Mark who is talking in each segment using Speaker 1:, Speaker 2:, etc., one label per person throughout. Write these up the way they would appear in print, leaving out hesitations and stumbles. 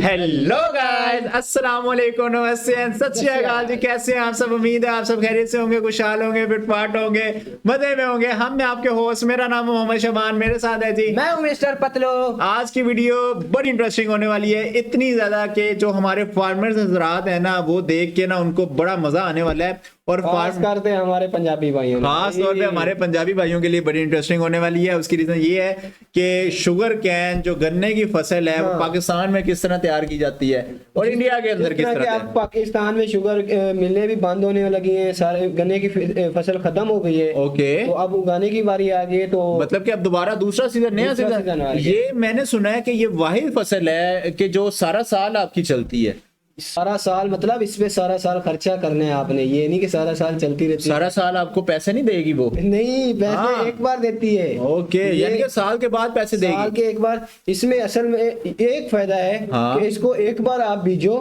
Speaker 1: Hello guys, अस्सलाम वालेकुम, नमस्ते एंड सत श्री अकाल जी। कैसे हैं आप सब? उम्मीद है आप सब खैरियत से होंगे, खुशहाल होंगे, फिटफाट होंगे, मजे में होंगे। हम मैं आपके होस्ट, मेरा नाम मोहम्मद शबान, मेरे साथ है जी
Speaker 2: मैं हूं मिस्टर पतलो।
Speaker 1: आज की वीडियो बड़ी इंटरेस्टिंग होने वाली है, इतनी ज्यादा कि जो हमारे फार्मर्स हजरात हैं ना, वो देख के ना उनको बड़ा मजा आने वाला है। और
Speaker 2: खास करते हैं हमारे पंजाबी भाइयों,
Speaker 1: खास तौर पे हमारे पंजाबी भाइयों के लिए बड़ी इंटरेस्टिंग होने वाली है। उसकी रीजन ये है कि शुगर कैन जो गन्ने की फसल है, वो पाकिस्तान में किस तरह तैयार की जाती है और इंडिया के अंदर किस तरह।
Speaker 2: अब पाकिस्तान में शुगर मिलें भी बंद होने लगी हैं, सारे गन्ने की फसल खत्म हो गई है।
Speaker 1: ओके,
Speaker 2: तो अब उगाने की बारी आ गई है, तो
Speaker 1: मतलब कि अब दोबारा दूसरा सीजन, नया सीजन। ये मैंने सुना है कि ये वाहिद फसल है कि जो सारा साल आपकी चलती है।
Speaker 2: सारा साल मतलब इसमें सारा साल खर्चा करना है आपने, ये नहीं कि सारा साल चलती रहती।
Speaker 1: सारा साल आपको पैसे नहीं देगी वो?
Speaker 2: नहीं, पैसे एक बार देती है।
Speaker 1: ओके, यानी कि साल के बाद पैसे देगी।
Speaker 2: साल के एक बार। इसमें असल में एक फायदा है कि इसको एक बार आप बीजो,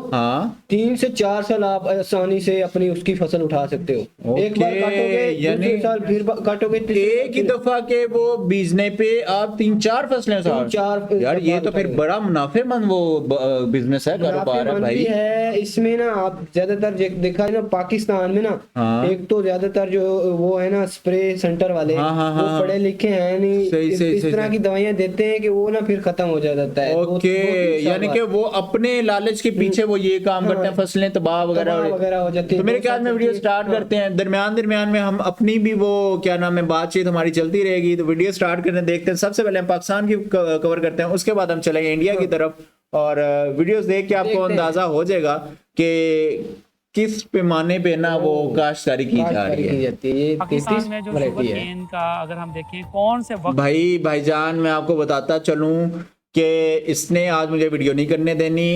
Speaker 2: 3 से 4 साल आप आसानी से अपनी उसकी फसल उठा सकते हो। एक बार काटोगे, दूसरे साल फिर काटोगे,
Speaker 1: एक ही दफा के वो बीजने पे आप 3-4 फसलें यार ये तो फिर बड़ा मुनाफेमंद वो बिजनेस है, कारोबार है भाई।
Speaker 2: इसमें ना आप ज्यादातर देखा है ना पाकिस्तान में ना, एक तो ज्यादातर जो वो है ना स्प्रे सेंटर वाले, वो पढ़े लिखे हैं नहीं, इस तरह की दवाइयां देते हैं कि वो ना फिर खत्म हो जाता है।
Speaker 1: ओके, यानी कि वो अपने लालच के पीछे वो ये काम करते हैं, फसलें तबाह वगैरह हो जाती है। तो मेरे ख्याल में वीडियो स्टार्ट करते हैं। दरमियान में हम अपनी भी वो क्या नाम है बातचीत हमारी चलती रहेगी, तो वीडियो स्टार्ट करने देखते हैं। सबसे पहले हम पाकिस्तान की कवर करते हैं, उसके बाद हम चलेंगे इंडिया की तरफ और वीडियोस देख के आपको अंदाजा हो जाएगा कि किस पैमाने पे ना वो काश्तकारी की जा रही है।
Speaker 3: पाकिस्तान में जो शुगर केन का अगर हम देखें कौन से वक्त
Speaker 1: भाईजान मैं आपको बताता चलूं कि इसने आज मुझे वीडियो नहीं करने देनी।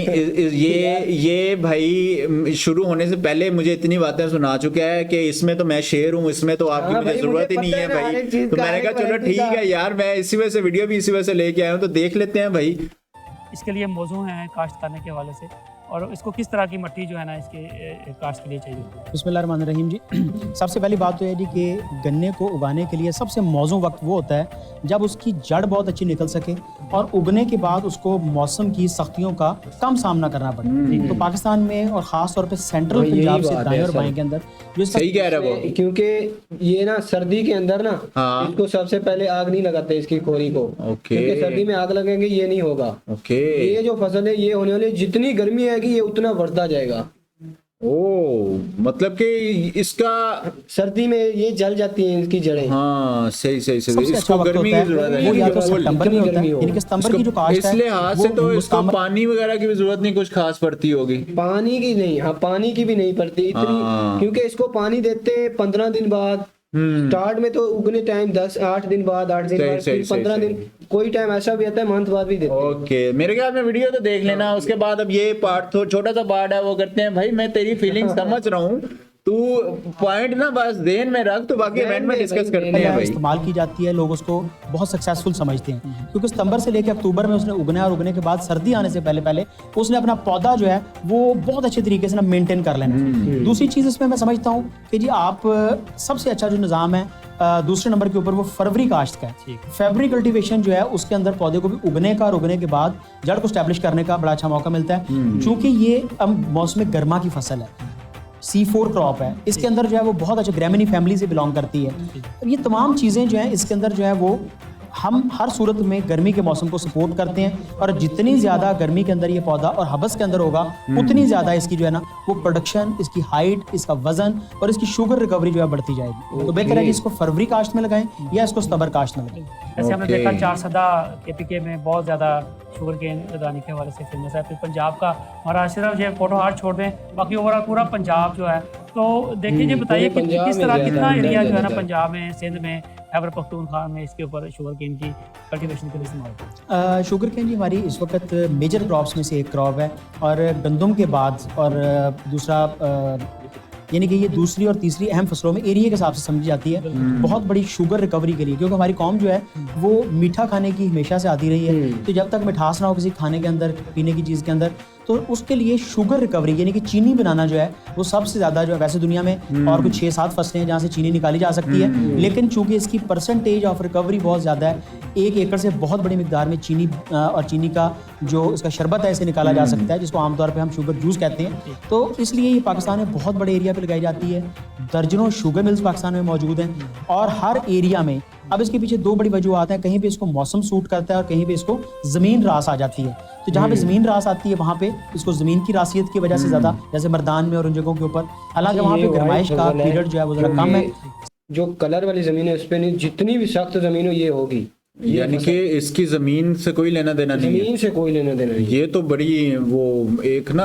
Speaker 1: ये भाई शुरू होने से पहले मुझे इतनी बातें सुना चुका है कि इसमें तो मैं शेर हूँ, इसमें तो आपकी मुझे जरूरत ही नहीं है भाई। तो मैंने कहा चलो ठीक है यार, मैं इसी वजह से वीडियो भी इसी वजह से लेके आया हूँ, तो देख लेते हैं भाई।
Speaker 3: इसके लिए मौजू है काश्त करने के हवाले से, और इसको किस तरह की मिट्टी जो है ना इसके काश्त के लिए चाहिए।
Speaker 4: बिस्मिल्लाहिर्रहमानिर्रहीम जी। सबसे पहली बात तो है जी कि गन्ने को उगाने के लिए सबसे मौजूद वक्त वो होता है जब उसकी जड़ बहुत अच्छी निकल सके और उगने के बाद उसको मौसम की सख्तियों का कम सामना करना पड़े। तो पाकिस्तान में और ख़ास तौर पे सेंट्रल पंजाब से दाएं और बाएं के अंदर जो
Speaker 1: सही कह रहा है वो,
Speaker 2: क्योंकि ये ना सर्दी के अंदर ना इसको सबसे पहले आग नहीं लगाते इसकी खोरी को, क्योंकि सर्दी में आग लगेंगे ये नहीं होगा। ये जो फसल है ये होने वाली, जितनी गर्मी आएगी ये उतना बढ़ता जाएगा।
Speaker 1: मतलब कि इसका
Speaker 2: सर्दी में ये जल जाती हैं इसकी जड़ें।
Speaker 1: हाँ सही
Speaker 4: इसको गर्मी की जरूरत है, वो या तो सितंबर में होता है, यानी कि सितंबर की जो काश्त है
Speaker 1: इसलिए हाथ से तो इसको पानी वगैरह की भी जरूरत नहीं कुछ खास पड़ती होगी।
Speaker 2: पानी की नहीं, हाँ पानी की भी नहीं पड़ती इतनी, क्योंकि इसको पानी देते हैं 15 दिन बाद। स्टार्ट में तो उगने टाइम 8 दिन बाद 15 दिन, कोई टाइम ऐसा भी आता है मंथ बाद भी देते हैं।
Speaker 1: ओके, मेरे ख्याल में वीडियो तो देख लेना। उसके बाद अब ये पार्ट छोटा सा पार्ट है वो करते हैं। भाई मैं तेरी फीलिंग समझ रहा हूँ, तू पॉइंट ना बस ध्यान में रख, तो बाकी इवेंट में डिस्कस करते हैं भाई।
Speaker 4: इस्तेमाल की जाती है, लोग उसको बहुत सक्सेसफुल समझते हैं, क्योंकि सितंबर से लेकर अक्टूबर में उसने उगना है और उगने के बाद सर्दी आने से पहले उसने अपना पौधा जो है वो बहुत अच्छे तरीके से ना मेंटेन कर लेना। दूसरी चीज़ इसमें मैं समझता हूँ कि जी आप सबसे अच्छा जो निज़ाम है दूसरे नंबर के ऊपर वो फरवरी काश्त का है। फरवरी कल्टीवेशन जो है उसके अंदर पौधे को भी उगने का और उगने के बाद जड़ को स्टैब्लिश करने का बड़ा अच्छा मौका मिलता है, क्योंकि ये अब मौसम गर्मा की फसल है, C4 क्रॉप है। इसके अंदर जो है वो बहुत अच्छे ग्रेमिनी फैमिली से बिलोंग करती है। ये तमाम चीज़ें जो हैं इसके अंदर जो है वो हम हर सूरत में गर्मी के मौसम को सपोर्ट करते हैं, और जितनी ज़्यादा गर्मी के अंदर ये पौधा और हबस के अंदर होगा उतनी ज़्यादा इसकी जो है ना वो प्रोडक्शन, इसकी हाइट, इसका वजन और इसकी शुगर रिकवरी जो है बढ़ती जाएगी। तो बेहतर है कि इसको फरवरी काश्त में लगाएं या इसको सितंबर काश्त में लगाएं।
Speaker 3: जैसे हमने देखा 4 सदा KPK में बहुत ज़्यादा शुगर केन लगाने के हवाले से फेमस है। फिर पंजाब का महाराष्ट्र जो फोटो हार्ट छोड़ दें, बाकी ओवरऑल पूरा पंजाब जो है, तो देखिए जी बताइए कि किस तरह कितना एरिया जो है ना पंजाब में, सिंध में, खैबर पख्तूनख्वा में इसके ऊपर शुगर केन की कल्टीवेशन के लिए इस्तेमाल होता है।
Speaker 4: शुगर केन जी हमारी इस वक्त मेजर क्रॉप्स में से एक क्रॉप है, और गंदम के बाद और दूसरा यानी कि ये दूसरी और तीसरी अहम फसलों में एरिया के हिसाब से समझी जाती है, बहुत बड़ी शुगर रिकवरी के लिए, क्योंकि हमारी कौम जो है वो मीठा खाने की हमेशा से आती रही है। तो जब तक मिठास ना हो किसी खाने के अंदर, पीने की चीज़ के अंदर, तो उसके लिए शुगर रिकवरी यानी कि चीनी बनाना जो है वो सबसे ज़्यादा जो है, वैसे दुनिया में और कुछ 6-7 फसलें हैं जहाँ से चीनी निकाली जा सकती है, लेकिन चूंकि इसकी परसेंटेज ऑफ रिकवरी बहुत ज़्यादा है, 1 एकड़ से बहुत बड़ी मिकदार में चीनी और चीनी का जो इसका शरबत है इसे निकाला जा सकता है, जिसको आमतौर पे हम शुगर जूस कहते हैं। तो इसलिए ये पाकिस्तान में बहुत बड़े एरिया पे लगाई जाती है। दर्जनों शुगर मिल्स पाकिस्तान में मौजूद हैं और हर एरिया में, अब इसके पीछे 2 बड़ी वजूहत हैं, कहीं पे इसको मौसम सूट करता है और कहीं पे इसको ज़मीन रास आ जाती है। तो जहाँ पे ज़मीन रास आती है वहाँ पे इसको ज़मीन की रासियत की वजह से ज़्यादा, जैसे मर्दान में और उन जगहों के ऊपर, हालांकि वहाँ पे गर्माइश का पीरियड जो है वो ज़रा कम है।
Speaker 2: जो कलर वाली ज़मीन है उस पर नहीं, जितनी भी सख्त ज़मीन हो ये होगी,
Speaker 1: यानी कि इसकी जमीन से कोई लेना देना नहीं है,
Speaker 2: जमीन से कोई लेना देना नहीं।
Speaker 1: ये तो बड़ी वो एक ना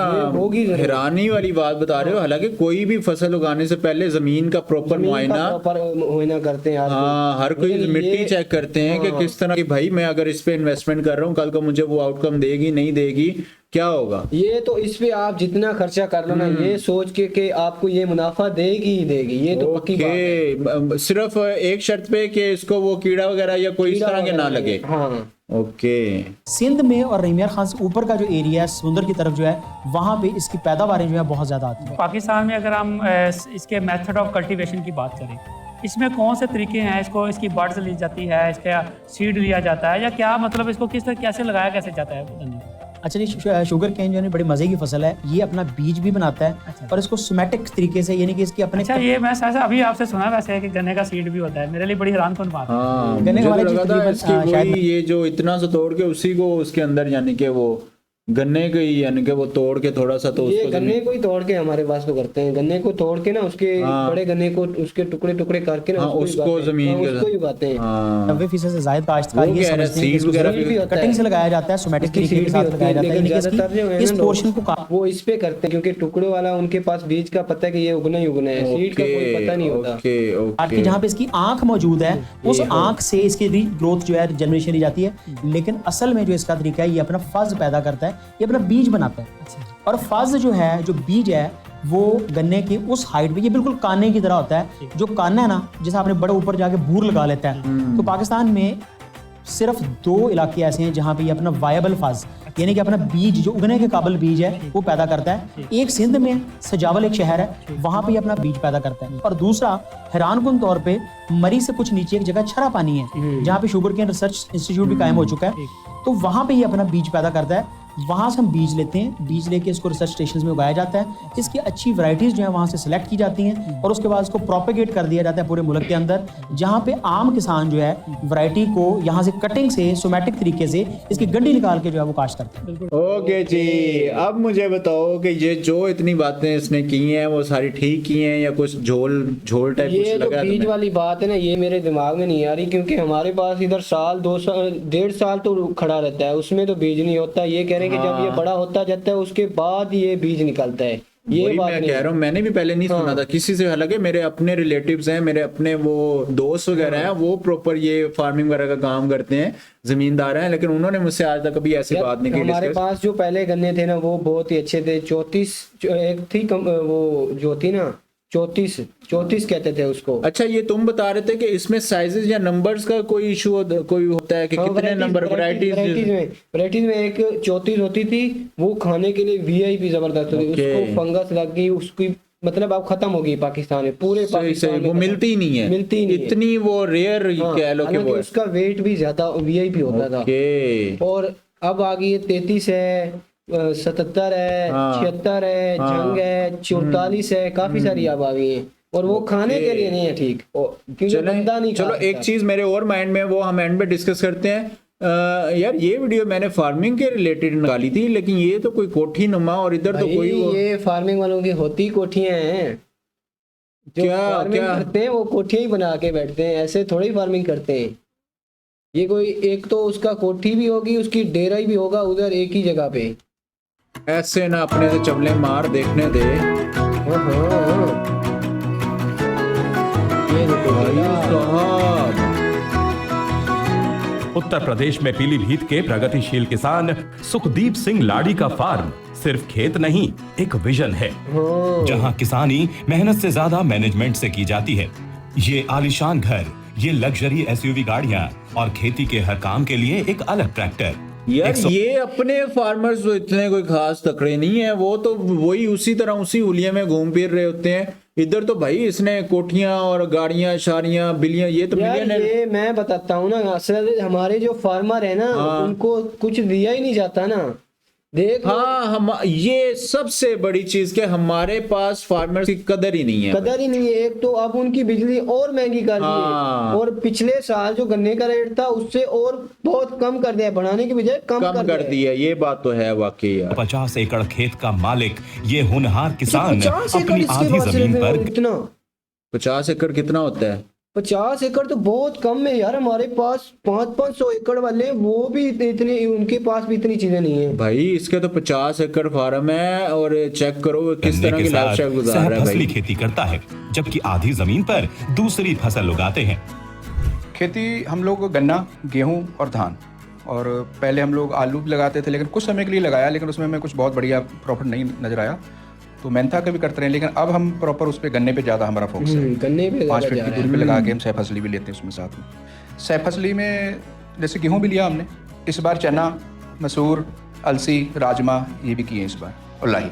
Speaker 1: हैरानी वाली बात बता रहे हो। हालांकि कोई भी फसल उगाने से पहले जमीन का प्रॉपर मुआयना
Speaker 2: करते हैं।
Speaker 1: हाँ, हर कोई मिट्टी चेक करते हैं कि किस तरह की, भाई मैं अगर इस पे इन्वेस्टमेंट कर रहा हूँ, कल को मुझे वो आउटकम देगी नहीं देगी, क्या होगा।
Speaker 2: ये तो इस पे आप जितना खर्चा कर लो ना, ये सोच के कि आपको ये मुनाफा देगी ही देगी, ये तो पक्की बात है।
Speaker 1: सिर्फ एक शर्त पे कि इसको वो कीड़ा वगैरह या कोई इस तरह के ना लगे।
Speaker 2: हाँ
Speaker 1: ओके।
Speaker 4: सिंध में और रहीमियार खान से ऊपर का जो एरिया है समुद्र की तरफ जो है, वहाँ पे इसकी पैदावारें जो है बहुत ज़्यादा आती है।
Speaker 3: पाकिस्तान में अगर हम इसके मेथड ऑफ कल्टीवेशन की बात करें, इसमें कौन से तरीके हैं? इसको इसकी बर्ड्स ली जाती है, इसका सीड लिया जाता है, या क्या मतलब इसको किस तरह कैसे लगाया कैसे जाता है?
Speaker 4: अच्छा जी, शुगर केन जो है बड़ी मजे की फसल है, ये अपना बीज भी बनाता है और इसको सोमैटिक तरीके से, यानी कि इसकी अपने
Speaker 3: ये मैं अभी आपसे सुना वैसे है कि गन्ने का सीड भी होता है, मेरे लिए बड़ी हैरान कन बात है।
Speaker 1: गन्ने का ये जो इतना सा तोड़ के उसी को उसके अंदर यानी कि वो गन्ने को ही यानी कि वो तोड़ के थोड़ा सा, तो
Speaker 2: ये गन्ने को ही तोड़ के हमारे पास तो करते हैं, गन्ने को तोड़ के ना उसके बड़े गन्ने को उसके टुकड़े टुकड़े करके ना
Speaker 1: उसको जमीन
Speaker 2: उसको ही उगाते हैं।
Speaker 4: 90% से ज्यादा काश्तकार ये समझते हैं कि कटिंग से लगाया जाता है, सोमैटिक तरीके के साथ लगाया जाता है,
Speaker 2: ज्यादातर जो है
Speaker 4: इस पोर्शन को
Speaker 2: वो इस पे करते हैं क्योंकि टुकड़े वाला उनके पास बीज का पता है कि ये उगना ही उगना है, सीड का कोई पता नहीं होता।
Speaker 4: आपकी जहाँ पे इसकी आंख मौजूद है, उस आंख से इसकी ग्रोथ जो है जनरेशन ली जाती है, लेकिन असल में जो इसका तरीका है, ये अपना फज पैदा करता है, ये अपना बीज बनाता है। और फज जो है, जो बीज है, वो गन्ने की उस हाइट पे, ये बिल्कुल काने की तरह होता है। जो काना है ना, जैसे आपने बड़े ऊपर जाके बूर लगा लेता है, तो पाकिस्तान में सिर्फ 2 इलाके ऐसे हैं जहाँ पे ये अपना वायबल फज यानी कि अपना बीज जो उगने के काबिल बीज है वो पैदा करता है। एक सिंध में सजावल एक शहर है, वहाँ पे ये अपना बीज पैदा करता है। और दूसरा हैरानकुन तौर पे मरी से कुछ नीचे एक जगह छरा पानी है, जहाँ पे शुगर केन रिसर्च इंस्टीट्यूट भी कायम हो चुका है, तो वहाँ पे ये अपना बीज पैदा करता है। वहाँ से हम बीज लेते हैं, बीज लेके इसको रिसर्च स्टेशन में उगाया जाता है। इसकी अच्छी वैरायटीज जो है वहाँ से सिलेक्ट की जाती हैं और उसके बाद इसको प्रोपेगेट कर दिया जाता है पूरे मुल्क के अंदर, जहाँ पे आम किसान जो है वैरायटी को यहाँ से कटिंग से सोमैटिक तरीके से इसकी गंडी निकाल के जो है वो काश्त करते हैं।
Speaker 1: ओके जी, अब मुझे बताओ कि ये जो इतनी बातें इसने की हैं वो सारी ठीक की हैं या कुछ झोल टाइप
Speaker 2: कुछ लगा? ये बीज वाली बात है ना, ये मेरे दिमाग में नहीं आ रही, क्योंकि हमारे पास इधर साल 2 साल 1.5 साल तो खड़ा रहता है, उसमें तो बीज नहीं होता। ये कह रहे हैं कि जब ये बड़ा होता जाता है उसके बाद ये बीज निकलता है। ये बात
Speaker 1: मैं कह रहा हूँ, मैंने भी पहले नहीं सुना था किसी से। हालांकि मेरे अपने रिलेटिव्स हैं, मेरे अपने वो दोस्त वगैरह हैं, वो प्रॉपर ये फार्मिंग वगैरह का काम करते हैं, जमींदार हैं, लेकिन उन्होंने मुझसे आज तक कभी ऐसी बात नहीं की।
Speaker 2: हमारे पास जो पहले गन्ने थे ना वो बहुत ही अच्छे थे। 34 एक थी वो जो थी ना 34 कहते थे उसको।
Speaker 1: अच्छा, ये तुम बता रहे थे कि इसमें साइजेस या नंबर्स का कोई इशू कोई होता है कि कितने नंबर
Speaker 2: वैरायटीज में एक 34 होती थी, वो खाने के लिए वीआईपी जबरदस्त होती। उसको फंगस लग गई, उसकी मतलब अब खत्म हो गई पाकिस्तान में, पूरे पाकिस्तान में
Speaker 1: वो मिलती ही नहीं है, इतनी वो रेयर कह लो कि वो
Speaker 2: उसका वेट भी ज्यादा वीआईपी होता था। और अब आ गई 33 है, 77 है, 76 है, जंग है, 44 है, काफी सारी अब आ गई है। और वो खाने के लिए नहीं है ठीक, क्योंकि बंदा नहीं।
Speaker 1: चलो एक चीज मेरे और माइंड में, वो हम एंड में डिस्कस करते हैं। यार ये वीडियो मैंने फार्मिंग के रिलेटेड निकाली थी, लेकिन ये तो कोई कोठी नुमा, और इधर तो कोई
Speaker 2: ये फार्मिंग वालों की होती कोठियां हैं, जो फार्मिंग करते हैं वो कोठियां ही बना के बैठते हैं, ऐसे थोड़ी फार्मिंग करते हैं। ये कोई एक तो उसका कोठी भी होगी, उसकी डेरा भी होगा उधर एक ही जगह पे।
Speaker 1: ऐसे ना अपने से चवले मार, देखने दे।
Speaker 5: उत्तर प्रदेश में पीलीभीत के प्रगतिशील किसान सुखदीप सिंह लाड़ी का फार्म सिर्फ खेत नहीं, एक विजन है, जहां किसानी मेहनत से ज्यादा मैनेजमेंट से की जाती है। ये आलीशान घर, ये लग्जरी एसयूवी गाड़ियां और खेती के हर काम के लिए एक अलग ट्रैक्टर,
Speaker 1: यार ये अपने फार्मर्स तो इतने कोई खास तकड़े नहीं है, वो तो वही उसी तरह उसी हुलिये में घूम फिर रहे होते हैं। इधर तो भाई इसने कोठियां और गाड़ियां शाड़ियां बिलियां, ये तो
Speaker 2: यार ये मैं बताता हूँ ना, असल हमारे जो फार्मर है ना उनको कुछ दिया ही नहीं जाता ना, देख।
Speaker 1: हाँ, हम ये सबसे बड़ी चीज के हमारे पास फार्मर्स की कदर ही नहीं है,
Speaker 2: कदर ही नहीं है। एक तो अब उनकी बिजली और महंगी कर दी है, और पिछले साल जो गन्ने का रेट था उससे और बहुत कम कर दिया, बढ़ाने की बजाय कम कर दिया।
Speaker 1: ये बात तो है वाकई यार।
Speaker 5: 50 एकड़ खेत का मालिक ये होनहार किसान अपनी आधी जमीन पर
Speaker 2: इतना
Speaker 1: 50 एकड़ कितना होता है?
Speaker 2: 50 एकड़ तो बहुत कम है यार। हमारे पास 500-500 एकड़ वाले, वो भी इतने, उनके पास भी इतनी चीजें नहीं है
Speaker 1: भाई। इसके तो 50 एकड़ फार्म है और चेक करो किस तरह की लाइफस्टाइल गुजार रहा है भाई।
Speaker 5: खेती करता है जबकि आधी जमीन पर दूसरी फसल उगाते हैं।
Speaker 6: खेती हम लोग गन्ना, गेहूं और धान, और पहले हम लोग आलू भी लगाते थे, लेकिन कुछ समय के लिए लगाया, लेकिन उसमें हमें कुछ बहुत बढ़िया प्रॉफिट नहीं नजर आया, तो मेहनता का भी करते रहे। लेकिन अब हम प्रॉपर उस पे गन्ने पे ज़्यादा हमारा फोकस है।
Speaker 2: गन्ने पे
Speaker 6: 5 फीट की दूरी पे लगा के हम सह फसली भी लेते हैं उसमें साथ में। सह फसली में जैसे गेहूँ भी लिया हमने इस बार, चना, मसूर, अलसी, राजमा ये भी किए हैं इस बार, और लाही।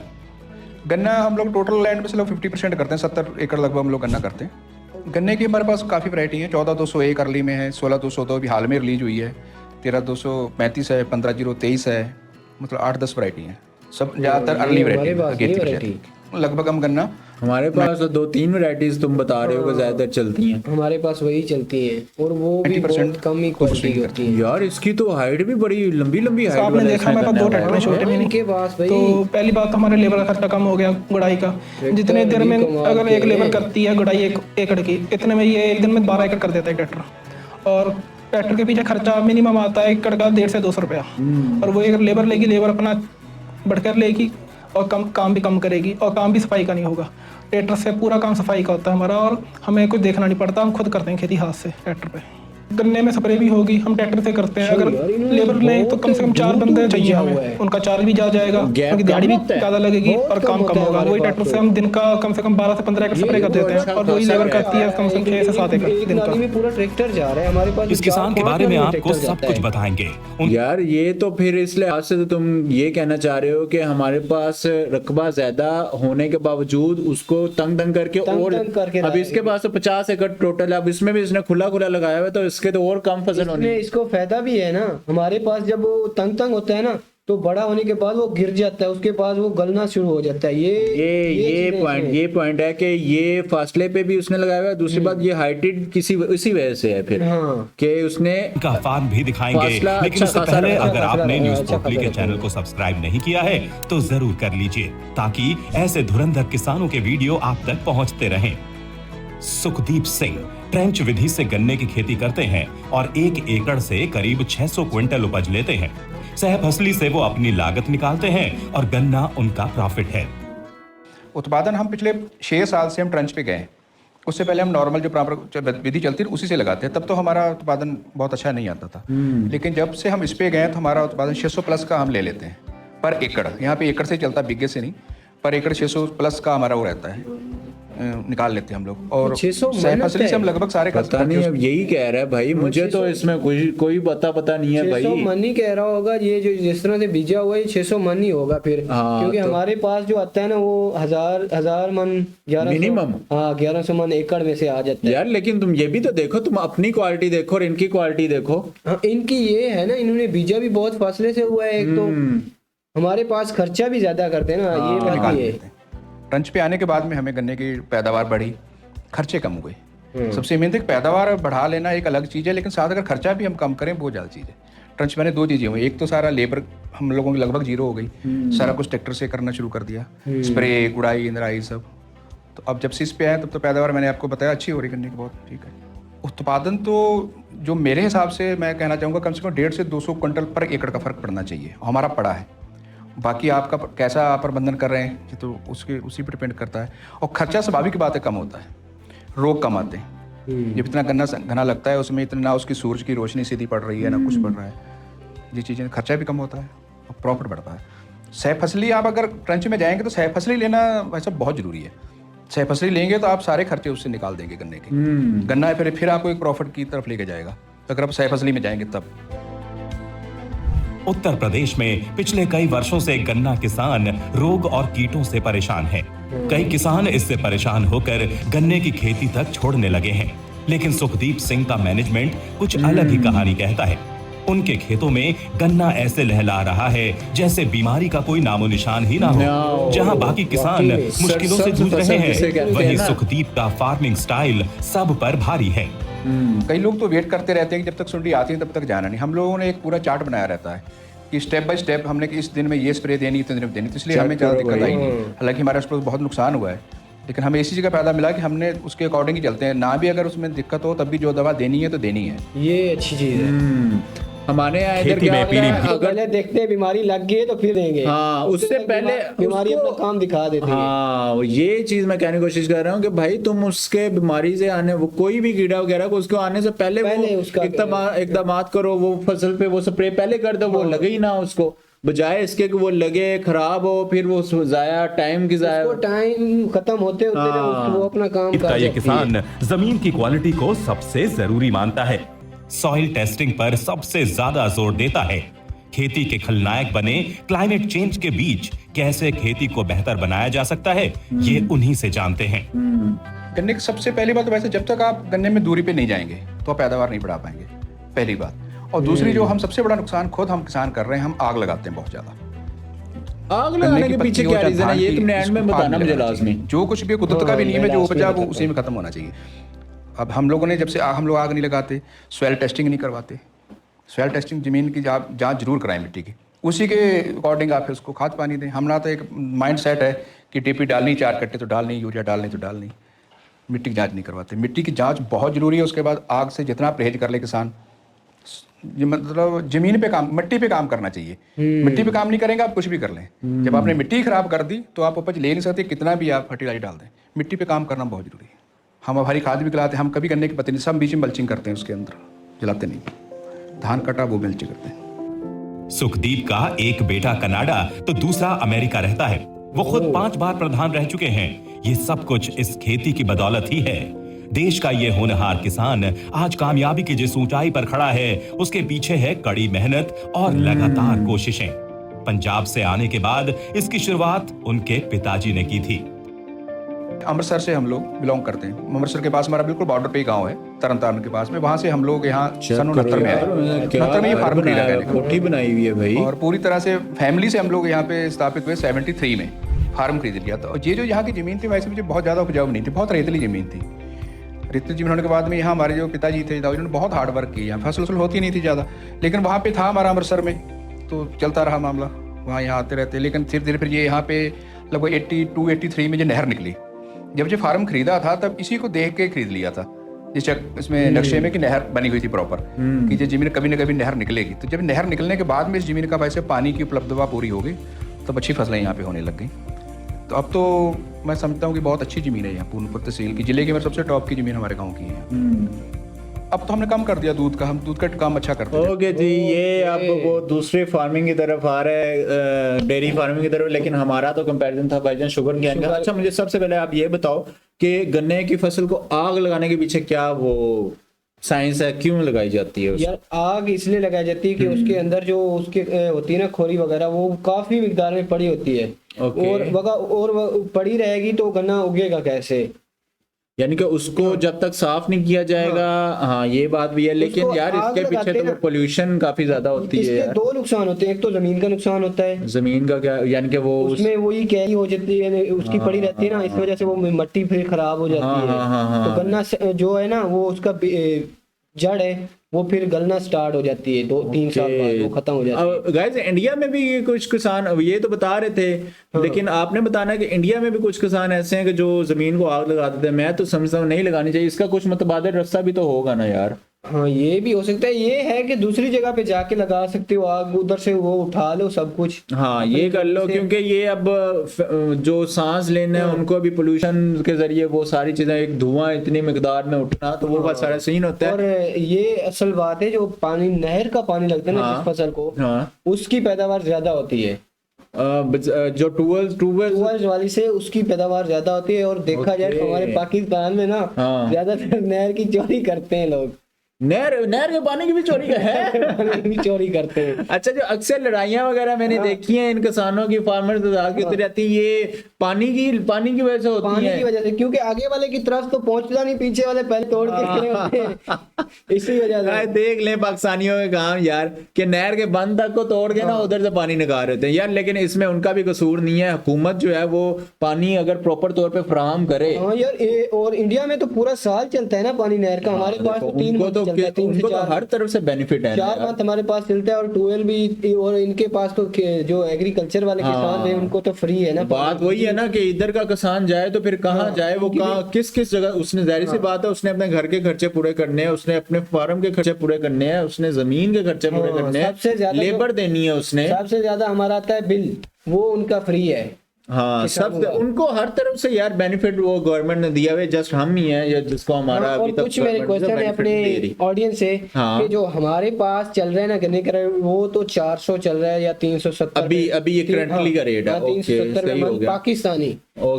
Speaker 6: गन्ना हम लोग टोटल लैंड में से लोग 50% करते हैं, 70 एकड़ लगभग हम लोग गन्ना करते हैं। गन्ने की हमारे पास काफ़ी वैरायटी है। 14,201 अर्ली में है, 16,202 अभी हाल में रिलीज हुई है, 13,235 है, 15,023 है, मतलब 8-10 वैरायटी हैं। सब ज़्यादातर अर्ली वैरायटी। लगभग हम गन्ना,
Speaker 1: हमारे पास तो 2-3 वैरायटीज तुम बता रहे हो कि ज्यादातर चलती हैं।
Speaker 2: हमारे पास वही चलती हैं, और वो भी बहुत कम ही क्वालिटी की होती है।
Speaker 1: यार इसकी तो हाइट भी बड़ी लंबी है।
Speaker 7: आपने देखा मेरे पास 2 ट्रैक्टर छोटे में
Speaker 2: इनके पास भाई,
Speaker 7: तो पहली बात तो हमारे लेबर का खर्चा कम हो गया गुड़ाई का। जितने देर में अगर एक लेबर करती है गुड़ाई 1 एकड़ की, इतने में ये एक दिन में 12 एकड़ कर देता है ट्रैक्टर। और ट्रैक्टर के पीछे खर्चा मिनिमम आता है एकड़ का 150 से 200 रुपया, और वो एक लेबर लेगी, लेबर अपना बढ़कर लेगी और काम भी कम करेगी, और काम भी सफाई का नहीं होगा। ट्रैक्टर से पूरा काम सफाई का होता है हमारा, और हमें कुछ देखना नहीं पड़ता, हम खुद करते हैं खेती हाथ से ट्रैक्टर पे। गन्ने में स्प्रे भी होगी, हम ट्रैक्टर से करते हैं। अगर लेबर लें तो कम से कम 4 बंदे चाहिए हमें, उनका चार्ज भी जाएगा, उनकी दिहाड़ी भी ज़्यादा लगेगी और काम कम होगा। वही ट्रैक्टर से हम दिन का कम से कम 12 से 15 एकड़ स्प्रे कर देते हैं, और वही लेबर करती है कम से कम 6 से 7 एकड़ दिन का।
Speaker 2: पूरा ट्रैक्टर जा रहा है हमारे पास।
Speaker 5: इस किसान के बारे में आपको सब कुछ बताएंगे।
Speaker 1: यार ये तो फिर इस लिहाज से तो तुम ये कहना चाह रहे हो कि हमारे पास रकबा ज्यादा होने के बावजूद उसको तंग करके, और अब इसके पास तो 50 एकड़ टोटल है, अब इसमें भी इसने खुला लगाया हुआ है, तो इसके तो और कम फसल होनी।
Speaker 2: इसको फायदा भी है ना, हमारे पास जब वो तंग होता है ना, तो बड़ा होने के बाद वो गिर जाता है, उसके बाद वो गलना शुरू हो जाता है। ये
Speaker 1: पॉइंट है कि ये फासले पे भी उसने लगाया हुआ है। दूसरी बात, ये हाइटेड इसी वजह से है फिर कि उसने
Speaker 5: का फार्म भी दिखाएंगे। लेकिन उससे पहले अगर आपने न्यूज़ पोर्टली के चैनल को सब्सक्राइब नहीं किया है तो जरूर कर लीजिए, ताकि ऐसे धुरंधर किसानों के वीडियो आप तक पहुंचते रहें। सुखदीप सिंह ट्रेंच विधि से गन्ने की खेती करते हैं और 1 एकड़ से करीब 600 क्विंटल उपज लेते हैं। सह फसली से वो अपनी लागत निकालते हैं और गन्ना उनका प्रॉफिट है।
Speaker 6: उत्पादन हम पिछले 6 साल से हम ट्रेंच पे गए। उससे पहले हम नॉर्मल जो प्रॉपर विधि चलती है उसी से लगाते हैं, तब तो हमारा उत्पादन बहुत अच्छा नहीं आता था। लेकिन जब से हम इस पे गए तो हमारा उत्पादन 600 प्लस का हम ले लेते हैं पर एकड़। यहाँ पे एकड़ से चलता, बिग्गे से नहीं, पर एकड़ 600 प्लस का हमारा वो रहता है, निकाल लेते हैं हम लोग। और
Speaker 2: 600
Speaker 6: फसली से हम लगभग सारे
Speaker 1: पता नहीं, अब यही कह रहा है भाई, मुझे तो इसमें कोई पता नहीं है भाई।
Speaker 2: 600 मन ही कह रहा होगा, ये जो जिस तरह से बीजा हुआ है 600 मन ही होगा फिर। क्योंकि तो हमारे पास जो आता है ना वो 1000 मन, 1100
Speaker 1: मिनिमम,
Speaker 2: 1100 मन एकड़ में से आ जाता है।
Speaker 1: यार लेकिन तुम ये भी तो देखो, तुम अपनी क्वालिटी देखो और इनकी क्वालिटी देखो।
Speaker 2: इनकी ये है ना, इन्होंने बीजा भी बहुत फासले से हुआ है। एक तो हमारे पास खर्चा भी ज्यादा करते हैं ना, ये बात है।
Speaker 6: ट्रेंच पे आने के बाद में हमें गन्ने की पैदावार बढ़ी, खर्चे कम हो गए। सबसे मेन थी पैदावार बढ़ा लेना एक अलग चीज़ है, लेकिन साथ अगर खर्चा भी हम कम करें बहुत ज़्यादा चीज़ है। ट्रेंच में 2 चीज़ें हुई, एक तो सारा लेबर हम लोगों की लगभग 0 हो गई, सारा कुछ ट्रैक्टर से करना शुरू कर दिया, स्प्रे, गुड़ाई, इंद्राई सब। तो अब जब से इस पे आए तब तो पैदावार मैंने आपको बताया अच्छी हो रही गन्ने की, बहुत ठीक है। उत्पादन तो जो मेरे हिसाब से मैं कहना चाहूँगा कम से कम 150 से 200 क्विंटल पर एकड़ का फर्क पड़ना चाहिए, हमारा पड़ा है। बाकी आपका कैसा आप प्रबंधन कर रहे हैं तो उसी पर डिपेंड करता है। और खर्चा स्वाभाविक बात है कम होता है, रोग कम आते हैं। जब इतना गन्ना घना लगता है उसमें इतना ना उसकी सूरज की रोशनी सीधी पड़ रही है ना कुछ पड़ रहा है, ये चीज़ें खर्चा भी कम होता है और प्रॉफिट बढ़ता है। सह फसली आप अगर ट्रेंच में जाएंगे तो सह फसली लेना वैसा बहुत ज़रूरी है। सह फसली लेंगे तो आप सारे खर्चे उससे निकाल देंगे गन्ने के। गन्ना फिर आपको एक प्रॉफिट की तरफ लेके जाएगा अगर आप सह फसली में जाएंगे तब।
Speaker 5: उत्तर प्रदेश में पिछले कई वर्षों से गन्ना किसान रोग और कीटों से परेशान हैं। कई किसान इससे परेशान होकर गन्ने की खेती तक छोड़ने लगे हैं, लेकिन सुखदीप सिंह का मैनेजमेंट कुछ अलग ही कहानी कहता है। उनके खेतों में गन्ना ऐसे लहला रहा है जैसे बीमारी का कोई नामो निशान ही ना हो। जहां बाकी किसान मुश्किलों से जूझ रहे हैं, वहीं सुखदीप का फार्मिंग स्टाइल सब पर भारी है।
Speaker 6: कई लोग तो वेट करते रहते हैं कि जब तक सुंडी आती है तब तक जाना नहीं। हम लोगों ने एक पूरा चार्ट बनाया रहता है कि स्टेप बाय स्टेप हमने कि इस दिन में ये स्प्रे देनी, इतने दिन में देनी, तो इसलिए हमें ज़्यादा दिक्कत आई नहीं। हालांकि हमारे उसको बहुत नुकसान हुआ है, लेकिन हमें इसी चीज़ का फायदा मिला कि हमने उसके अकॉर्डिंग ही चलते हैं। ना भी अगर उसमें दिक्कत हो तब भी जो दवा देनी है तो देनी है।
Speaker 2: ये अच्छी चीज़ है।
Speaker 1: हमारे यहाँ इधर
Speaker 5: खेती
Speaker 1: क्या
Speaker 5: में
Speaker 1: होता है,
Speaker 5: पीली-
Speaker 1: अगर
Speaker 2: पहले देखते हैं बीमारी लग गई है तो फिर देंगे।
Speaker 1: हाँ, उससे पहले
Speaker 2: बीमारी
Speaker 1: उसको-
Speaker 2: अपना काम दिखा देती है।
Speaker 1: हाँ, ये चीज मैं कहने की कोशिश कर रहा हूँ कि भाई तुम उसके बीमारी से आने, वो कोई भी कीड़ा वगैरह को उसको आने से पहले वो
Speaker 2: उसका
Speaker 1: इकदाम करो, वो फसल पे वो स्प्रे पहले कर दो, वो लगे ही ना उसको, बजाय इसके कि वो लगे खराब हो, फिर वो जाया टाइम की जाया।
Speaker 2: उसको टाइम खत्म होते होते ना वो अपना काम
Speaker 5: इसका
Speaker 2: कर
Speaker 5: ये
Speaker 2: सकती है।
Speaker 5: किसान जमीन की क्वालिटी को सबसे जरूरी मानता है, सॉइल टेस्टिंग पर सबसे ज्यादा जोर देता है। खेती के खलनायक बने क्लाइमेट चेंज के बीच कैसे खेती को बेहतर बनाया जा सकता है, ये उन्हीं से जानते हैं।
Speaker 6: गन्ने की सबसे पहली बात तो वैसे जब तक आप गन्ने में दूरी पे नहीं जाएंगे तो आप पैदावार नहीं बढ़ा पाएंगे, पहली बात। और दूसरी जो हम सबसे बड़ा नुकसान खुद हम किसान कर रहे हैं, हम आग लगाते हैं बहुत ज्यादा।
Speaker 1: आग लगाने के पीछे क्या रीजन है, ये तुमने एंड में बताना मुझे लाजमी।
Speaker 6: जो कुछ भी कुदरत का भी नियम है, जो उपजा वो उसी में खत्म होना चाहिए। अब हम लोगों ने जब से हम लोग आग नहीं लगाते, सॉइल टेस्टिंग नहीं करवाते। सॉइल टेस्टिंग जमीन की जांच जरूर कराएं मिट्टी की, उसी के अकॉर्डिंग आप उसको खाद पानी दें। हमारा तो एक माइंड सेट है कि टीपी डालनी, 4 कट्टे तो डालनी, यूरिया डालनी तो डालनी, मिट्टी की जांच नहीं करवाते। मिट्टी की जांच बहुत जरूरी है। उसके बाद आग से जितना परहेज कर ले किसान, मतलब जमीन पे काम, मिट्टी पे काम करना चाहिए। मिट्टी पे काम नहीं करेंगे आप कुछ भी कर लें। जब आपने मिट्टी खराब कर दी तो आप उपज ले नहीं सकते, कितना भी आप फर्टिलाइजर डाल दें। मिट्टी पे काम करना बहुत जरूरी है। हम हरी खाद भी खिलाते हैं, हम कभी गन्ने के पत्ते नहीं, सब बीच में मल्चिंग करते हैं, उसके अंदर जलाते नहीं। धान कटा वो मल्चिंग करते हैं।
Speaker 5: सुखदीप का एक बेटा कनाडा तो दूसरा अमेरिका रहता है। वो खुद 5 बार प्रधान रह चुके हैं। ये सब कुछ इस खेती की बदौलत ही है। देश का ये होनहार किसान आज कामयाबी की जिस ऊंचाई पर खड़ा है, उसके पीछे है कड़ी मेहनत और लगातार कोशिशें। पंजाब से आने के बाद इसकी शुरुआत उनके पिताजी ने की थी।
Speaker 6: अमृतसर से हम लोग बिलोंग करते हैं। अमृतसर के पास हमारा बिल्कुल बॉर्डर पे ही गांव है, तरनतारन के पास में। वहां से हम लोग यहाँ सन 69 में आए। 69 में ये फार्म खरीदा मैंने,
Speaker 1: कोठी बनाई हुई है भाई।
Speaker 6: और पूरी तरह से फैमिली से हम लोग यहाँ पे स्थापित हुए 73 में फार्म खरीद लिया था। और ये जो यहाँ की जमीन थी वैसे मुझे बहुत ज़्यादा उपजाऊ नहीं थी, बहुत रेतली जमीन थी। रेतली जमीन होने के बाद में यहाँ हमारे जो पिताजी थे उन्होंने बहुत हार्ड वर्क किया। फसल वसल होती नहीं थी ज़्यादा, लेकिन वहाँ पे था हमारा अमृतसर में, तो चलता रहा मामला। वहाँ यहाँ आते रहते, लेकिन धीरे धीरे फिर ये यहाँ पे लगभग 82-83 में जो नहर निकली, जब जो फार्म खरीदा था तब इसी को देख के खरीद लिया था। जिस इसमें नक्शे में कि नहर बनी हुई थी प्रॉपर, कि ये जमीन कभी न कभी नहर निकलेगी। तो जब नहर निकलने के बाद में इस जमीन का वैसे पानी की उपलब्धता पूरी हो गई, तब अच्छी फसलें यहाँ पे होने लग गई। तो अब तो मैं समझता हूँ कि बहुत अच्छी ज़मीन है यहाँ पूर्णपुर तहसील की, जिले की मेरे सबसे टॉप की ज़मीन हमारे गाँव की है। अब तो हमने कम कर दिया दूध का, हम दूध का काम अच्छा करते हैं।
Speaker 1: ओके जी, ये अब वो दूसरे फार्मिंग की तरफ आ रहा है, डेयरी फार्मिंग की तरफ। लेकिन हमारा तो कंपैरिजन था भाईजान शुगर केन का। अच्छा, मुझे सबसे पहले आप ये बताओ कि गन्ने की फसल को आग लगाने के पीछे क्या वो साइंस है, क्यों लगाई जाती है?
Speaker 2: यार आग इसलिए लगाई जाती है कि उसके अंदर जो उसके होती है ना खोरी वगैरह, वो काफी मिकदार में पड़ी होती है। और पड़ी रहेगी तो गन्ना उगेगा कैसे?
Speaker 1: यानी कि उसको जब तक साफ नहीं किया जाएगा। हाँ, ये बात भी है, लेकिन यार इसके पीछे तो पोल्यूशन काफी ज्यादा होती है यार।
Speaker 2: 2 नुकसान होते हैं, एक तो जमीन का नुकसान होता है।
Speaker 1: जमीन का क्या, यानी कि वो
Speaker 2: उसमें वही कैरी हो जाती है, उसकी पड़ी रहती है ना, इस वजह से वो मिट्टी फिर खराब हो जाती है। तो गन्ना जो है ना, वो उसका जड़ है, वो फिर गलना स्टार्ट हो जाती है। 2-3 साल बाद वो खत्म हो जाती है।
Speaker 1: गाइस, इंडिया में भी कुछ किसान ये तो बता रहे थे, लेकिन आपने बताना कि इंडिया में भी कुछ किसान ऐसे हैं कि जो जमीन को आग लगा देते हैं। मैं तो समझता हूँ नहीं लगानी चाहिए। इसका कुछ मुतबादिल रास्ता भी तो होगा ना यार।
Speaker 2: हाँ, ये भी हो सकता है। ये है कि दूसरी जगह पे जाके लगा सकते हो आग, उधर से वो उठा लो सब कुछ।
Speaker 1: हाँ, ये कर लो, क्योंकि ये अब जो सांस लेने हैं उनको भी पोल्यूशन के जरिए वो सारी चीजें, एक धुआं इतनी मिकदार में उठना, तो वो बहुत सारा सीन होता है।
Speaker 2: और ये असल बात है, जो पानी नहर का पानी लगता है ना जिस फसल को, उसकी पैदावार ज्यादा होती है।
Speaker 1: जो ट्यूबवेल
Speaker 2: वाली से उसकी पैदावार ज्यादा होती है। और देखा जाए हमारे पाकिस्तान में ना ज्यादातर नहर की चोरी करते हैं लोग।
Speaker 1: नहर के पानी की भी चोरी का है
Speaker 2: पानी भी चोरी करते हैं।
Speaker 1: अच्छा, जो अक्सर लड़ाइयाँ वगैरह मैंने देखी हैं इन किसानों की, फार्मर्स की होती रहती है, ये पानी की वजह से होती
Speaker 2: पानी
Speaker 1: है।
Speaker 2: की वजह से, क्योंकि आगे वाले की तरफ तो पहुंचता नहीं, पीछे वाले पहले तोड़ के खड़े होते हैं, इसी वजह से।
Speaker 1: देख लें पाकिस्तानियों के काम यार, कि नहर के बंद तक को तोड़ के ना उधर से पानी निकाल रहे थे यार, लेकिन इसमें उनका भी कसूर नहीं है। हुकूमत जो है वो पानी अगर प्रॉपर तौर पे फराहम करे।
Speaker 2: हाँ यार, और इंडिया में तो पूरा साल चलता है ना पानी नहर का, हमारे पास तो 3 मंथ चलता है, 3 से 4
Speaker 1: हर तरफ से बेनिफिट है,
Speaker 2: 4 मंथ हमारे पास चलता है, और 12 भी, और इनके पास तो जो एग्रीकल्चर वाले किसान हैं उनको तो फ्री है ना।
Speaker 1: बात वही है ना कि इधर का किसान जाए तो फिर कहाँ जाए, वो कहाँ किस जगह, उसने जाहिर सी बात है, उसने अपने घर के खर्चे पूरे करने हैं, उसने अपने फार्म के खर्चे पूरे करने हैं, उसने जमीन के खर्चे पूरे करने हैं,
Speaker 2: सबसे ज्यादा
Speaker 1: लेबर देनी है उसने,
Speaker 2: सबसे ज्यादा हमारा आता है बिल, वो उनका फ्री है।
Speaker 1: हाँ, सब उनको हर तरफ से यार बेनिफिट वो गवर्नमेंट ने दिया हुआ है, जस्ट हम ही हैं या जिसको हमारा
Speaker 2: हाँ,
Speaker 1: अभी
Speaker 2: और
Speaker 1: तक
Speaker 2: कुछ मेरे क्वेश्चन है अपने ऑडियंस से,
Speaker 1: हाँ।
Speaker 2: कि जो हमारे पास चल रहे हैं ना गन्ने का, वो तो 400 चल रहा है या 370
Speaker 1: अभी ये करंटली का रेट है,
Speaker 2: 370 में पाकिस्तानी।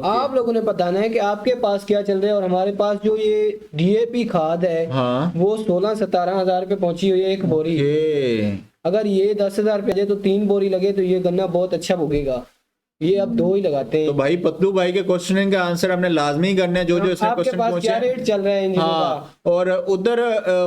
Speaker 2: आप लोगों ने बताना है कि आपके पास क्या चल रहा है, और हमारे पास जो ये डीएपी खाद है,
Speaker 1: हाँ।
Speaker 2: वो 16-17 हजार रुपये पहुंची हुई है एक बोरी। अगर ये 10,000 रुपये दे तो 3 बोरी लगे तो ये गन्ना बहुत अच्छा उगेगा। ये अब 2 ही लगाते हैं।
Speaker 1: तो भाई पतलू भाई के क्वेश्चन का आंसर हमने लाजमी करना है, जो इसमें क्वेश्चन पहुंचे।
Speaker 2: क्या रेट चल रहा है इन
Speaker 1: हाँ, और उधर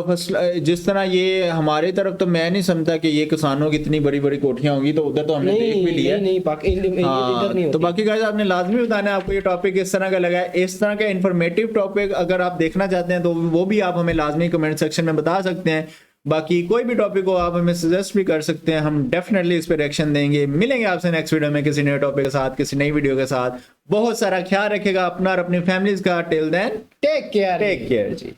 Speaker 1: फसल जिस तरह ये हमारे तरफ, तो मैं नहीं समझता कि ये किसानों की इतनी बड़ी बड़ी कोठियां होंगी, तो उधर तो हमने देख भी लिया।
Speaker 2: नहीं,
Speaker 1: तो बाकी गाइस आपने लाजमी बताना है आपको ये टॉपिक इस तरह का लगा है। इस तरह का इन्फॉर्मेटिव टॉपिक अगर आप देखना चाहते हैं तो वो भी आप हमें लाजमी कमेंट सेक्शन में बता सकते हैं। बाकी कोई भी टॉपिक हो आप हमें सजेस्ट भी कर सकते हैं, हम डेफिनेटली इस पर रिएक्शन देंगे। मिलेंगे आपसे नेक्स्ट वीडियो में किसी नए टॉपिक के साथ, किसी नई वीडियो के साथ। बहुत सारा ख्याल रखेगा अपना और अपनी फैमिलीज का। टिल देन टेक केयर जी।